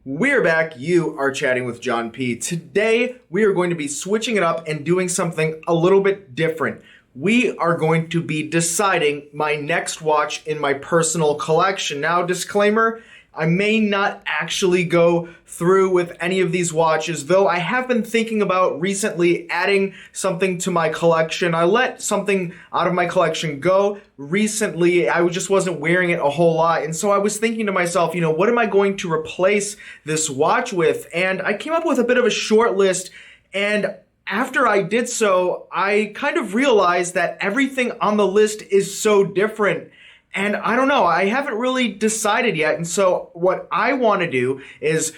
We're back. You are chatting with John P. Today, we are going to be switching it up and doing something a little bit different. We are going to be deciding my next watch in my personal collection. Now, disclaimer, I may not actually go through with any of these watches, though I have been thinking about recently adding something to my collection. I let something out of my collection go recently. I just wasn't wearing it a whole lot, and so I was thinking to myself, what am I going to replace this watch with? And I came up with a bit of a short list, and after I did so, I kind of realized that everything on the list is so different. And I don't know, I haven't really decided yet. And so what I want to do is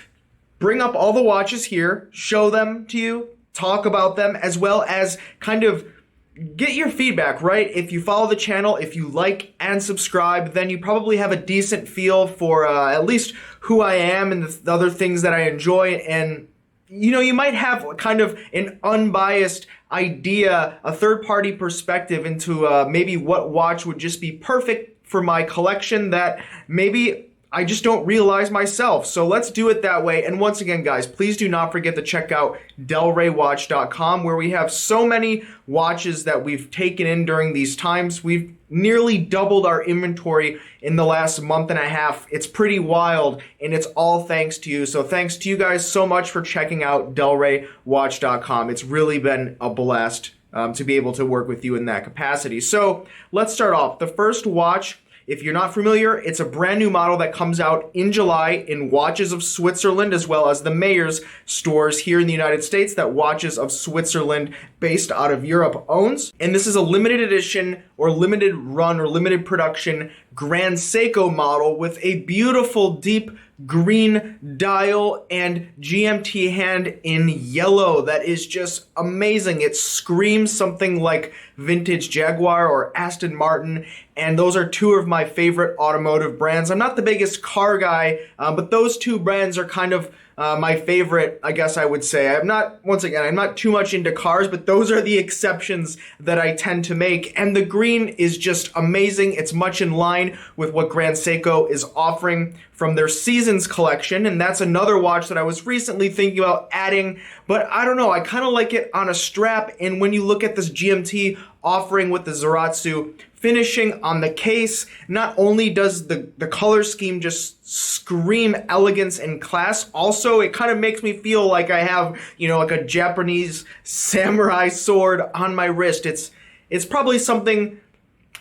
bring up all the watches here, show them to you, talk about them, as well as kind of get your feedback, right? If you follow the channel, if you like and subscribe, then you probably have a decent feel for at least who I am and the other things that I enjoy. And you might have kind of an unbiased idea, a third-party perspective into maybe what watch would just be perfect for my collection that maybe I just don't realize myself. So let's do it that way. And once again, guys, please do not forget to check out delraywatch.com, where we have so many watches that we've taken in during these times. We've nearly doubled our inventory in the last month and a half. It's pretty wild, and it's all thanks to you. So thanks to you guys so much for checking out delraywatch.com. It's really been a blast to be able to work with you in that capacity. So let's start off. The first watch, if you're not familiar, it's a brand new model that comes out in July in Watches of Switzerland, as well as the Mayors stores here in the United States that Watches of Switzerland, based out of Europe, owns. And this is a limited edition or limited run or limited production Grand Seiko model with a beautiful deep green dial and GMT hand in yellow that is just amazing. It screams something like vintage Jaguar or Aston Martin, and those are two of my favorite automotive brands. I'm not the biggest car guy, but those two brands are kind of my favorite, I guess I would say. I'm not too much into cars, but those are the exceptions that I tend to make. And the green is just amazing. It's much in line with what Grand Seiko is offering from their Seasons collection. And that's another watch that I was recently thinking about adding, but I don't know. I kind of like it on a strap. And when you look at this GMT offering with the Zaratsu finishing on the case, not only does the color scheme just scream elegance and class, also it kind of makes me feel like I have, like a Japanese samurai sword on my wrist. It's probably something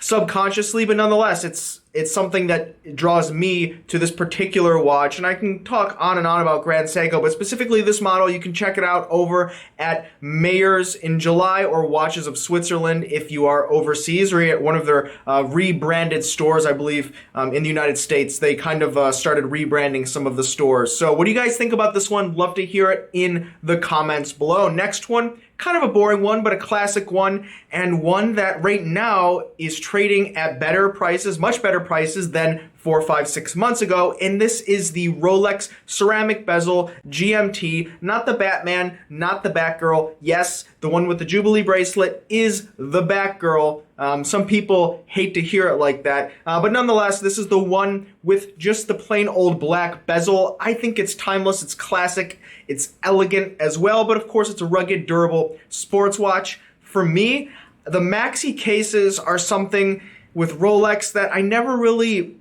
subconsciously, but nonetheless, it's something that draws me to this particular watch. And I can talk on and on about Grand Seiko, but specifically this model, you can check it out over at Mayors in July or Watches of Switzerland if you are overseas, or at one of their rebranded stores, I believe, in the United States. They kind of started rebranding some of the stores. So what do you guys think about this one? Love to hear it in the comments below. Next one, kind of a boring one, but a classic one, and one that right now is trading at better prices, much better prices than 4, 5, 6 months ago. And this is the Rolex ceramic bezel GMT, not the Batman, not the Batgirl. Yes, the one with the Jubilee bracelet is the Batgirl. Some people hate to hear it like that, but nonetheless, this is the one with just the plain old black bezel. I think it's timeless, it's classic, it's elegant as well, but of course it's a rugged, durable sports watch. For me, the maxi cases are something with Rolex that I never really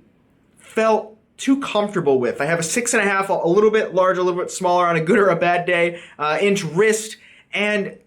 felt too comfortable with. I have a 6.5, a little bit large, a little bit smaller on a good or a bad day, inch wrist, and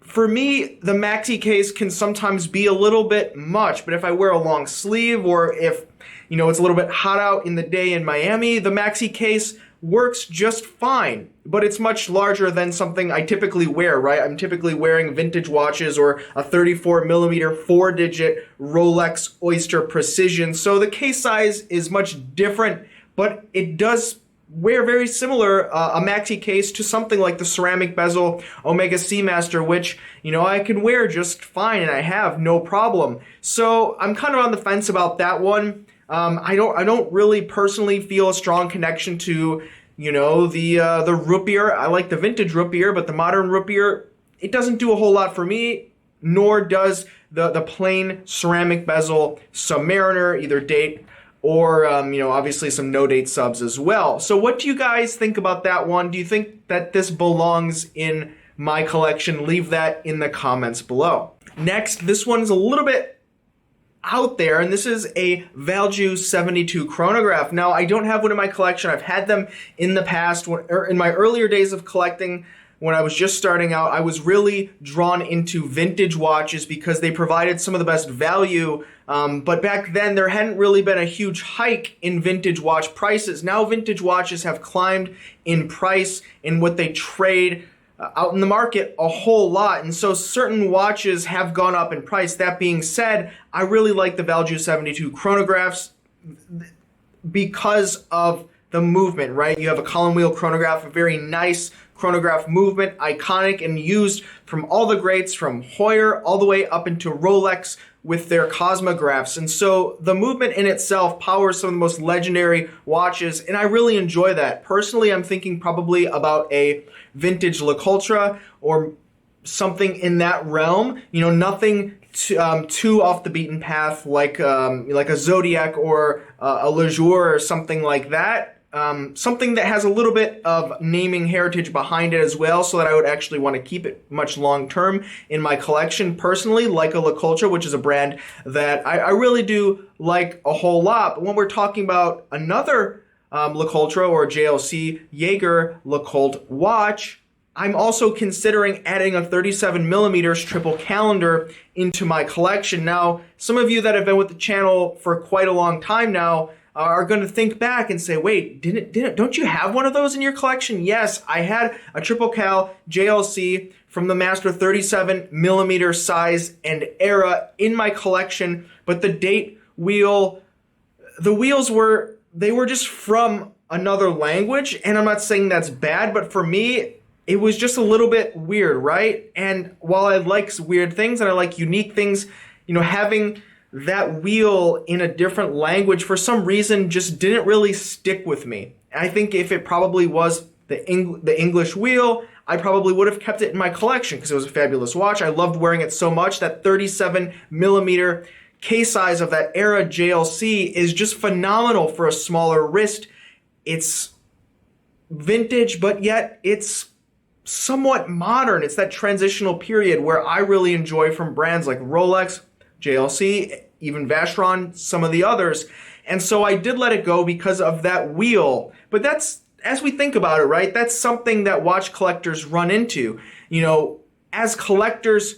for me, the maxi case can sometimes be a little bit much, but if I wear a long sleeve or if, it's a little bit hot out in the day in Miami, the maxi case works just fine, but it's much larger than something I typically wear, right? I'm typically wearing vintage watches or a 34 millimeter 4-digit Rolex Oyster Precision. So the case size is much different, but it does wear very similar, a maxi case to something like the ceramic bezel Omega Seamaster, which, I can wear just fine and I have no problem. So I'm kind of on the fence about that one. I don't really personally feel a strong connection to, the root beer. I like the vintage root beer, but the modern root beer, it doesn't do a whole lot for me, nor does the plain ceramic bezel Submariner, either date or obviously some no date subs as well. So what do you guys think about that one? Do you think that this belongs in my collection? Leave that in the comments below. Next, this one's a little bit out there, and this is a Value 72 chronograph. Now, I don't have one in my collection. I've had them in the past, or in my earlier days of collecting. When I was just starting out, I was really drawn into vintage watches because they provided some of the best value. But back then, there hadn't really been a huge hike in vintage watch prices. Now, vintage watches have climbed in price in what they trade out in the market a whole lot. And so certain watches have gone up in price. That being said, I really like the Value 72 chronographs because of the movement, right? You have a column wheel chronograph, a very nice chronograph movement, iconic and used from all the greats, from Heuer all the way up into Rolex with their cosmographs. And so the movement in itself powers some of the most legendary watches, and I really enjoy that. Personally, I'm thinking probably about a vintage Le Coultre or something in that realm. Nothing too off the beaten path like a Zodiac or a Le Jour or something like that. Something that has a little bit of naming heritage behind it as well, so that I would actually want to keep it much long term in my collection. Personally, like a Le Coultre, which is a brand that I really do like a whole lot. But when we're talking about another Le Coultre or JLC Jaeger Le Coultre watch, I'm also considering adding a 37 millimeters triple calendar into my collection. Now, some of you that have been with the channel for quite a long time now are going to think back and say, wait, don't you have one of those in your collection? Yes, I had a triple cal JLC from the Master 37 millimeter size and era in my collection, but the wheels were just from another language, and I'm not saying that's bad, but for me, it was just a little bit weird, right? And while I like weird things and I like unique things, having that wheel in a different language for some reason just didn't really stick with me. I think if it probably was the English wheel, I probably would have kept it in my collection because it was a fabulous watch. I loved wearing it so much. That 37 millimeter case size of that era JLC is just phenomenal for a smaller wrist. It's vintage, but yet it's somewhat modern. It's that transitional period where I really enjoy from brands like Rolex, JLC, even Vacheron, some of the others. And so I did let it go because of that wheel. But that's, as we think about it, right, that's something that watch collectors run into. As collectors,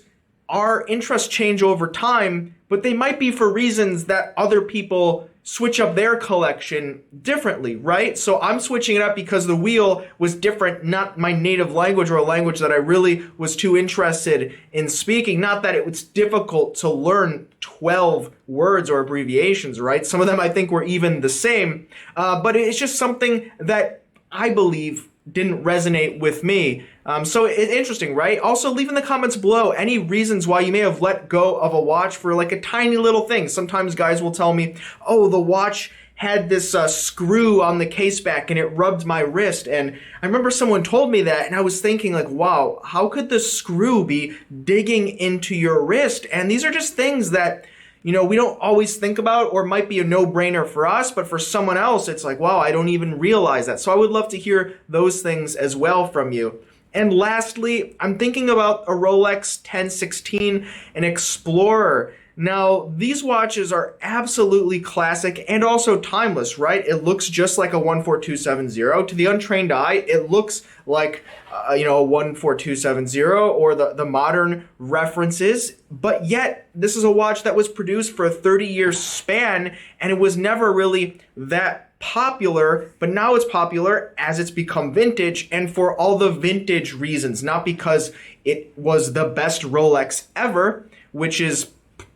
our interests change over time, but they might be for reasons that other people switch up their collection differently, right? So I'm switching it up because the wheel was different, not my native language or a language that I really was too interested in speaking. Not that it was difficult to learn 12 words or abbreviations, right? Some of them I think were even the same, but it's just something that I believe didn't resonate with me. So it's interesting, right? Also, leave in the comments below any reasons why you may have let go of a watch for like a tiny little thing. Sometimes guys will tell me, oh, the watch had this screw on the case back and it rubbed my wrist. And I remember someone told me that and I was thinking like, wow, how could the screw be digging into your wrist? And these are just things that we don't always think about or might be a no-brainer for us, but for someone else, it's like, wow, I don't even realize that. So I would love to hear those things as well from you. And lastly, I'm thinking about a Rolex 1016, an Explorer. Now, these watches are absolutely classic and also timeless, right? It looks just like a 14270. To the untrained eye, it looks like a 14270 or the modern references, but yet this is a watch that was produced for a 30-year span and it was never really that popular, but now it's popular as it's become vintage and for all the vintage reasons, not because it was the best Rolex ever, which is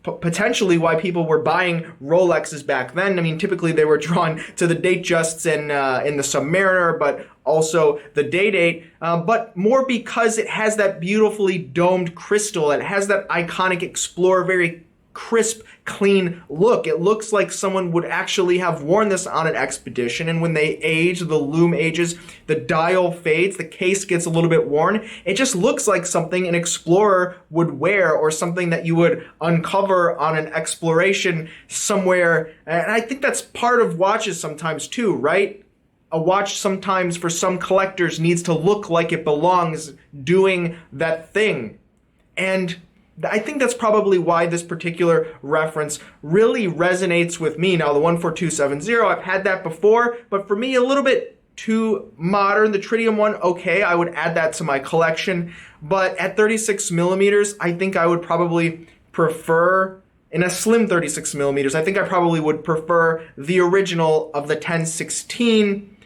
potentially why people were buying Rolexes back then. I mean, typically they were drawn to the Datejusts in the Submariner, but also the Day-Date, but more because it has that beautifully domed crystal. It has that iconic Explorer, very crisp, clean look. It looks like someone would actually have worn this on an expedition, and when they age, the lume ages, the dial fades, the case gets a little bit worn. It just looks like something an explorer would wear, or something that you would uncover on an exploration somewhere. And I think that's part of watches sometimes too, right? A watch sometimes for some collectors needs to look like it belongs doing that thing. And I think that's probably why this particular reference really resonates with me. Now, the 14270, I've had that before, but for me, a little bit too modern. The tritium one, okay, I would add that to my collection. But at 36 millimeters, I think I would probably prefer, in a slim 36 millimeters, I think I probably would prefer the original of the 1016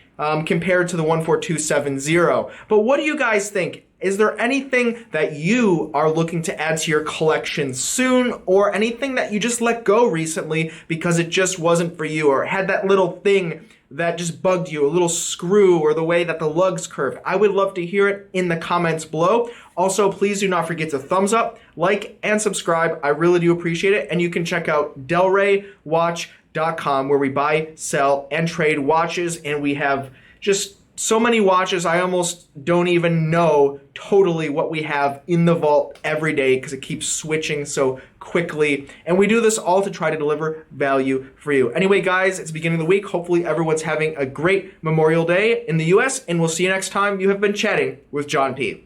compared to the 14270. But what do you guys think? Is there anything that you are looking to add to your collection soon, or anything that you just let go recently because it just wasn't for you, or had that little thing that just bugged you, a little screw, or the way that the lugs curve? I would love to hear it in the comments below. Also, please do not forget to thumbs up, like, and subscribe. I really do appreciate it. And you can check out delraywatch.com, where we buy, sell, and trade watches, and we have just so many watches, I almost don't even know totally what we have in the vault every day, because it keeps switching so quickly. And we do this all to try to deliver value for you. Anyway, guys, it's the beginning of the week. Hopefully everyone's having a great Memorial Day in the US, and we'll see you next time. You have been chatting with John P.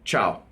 Ciao.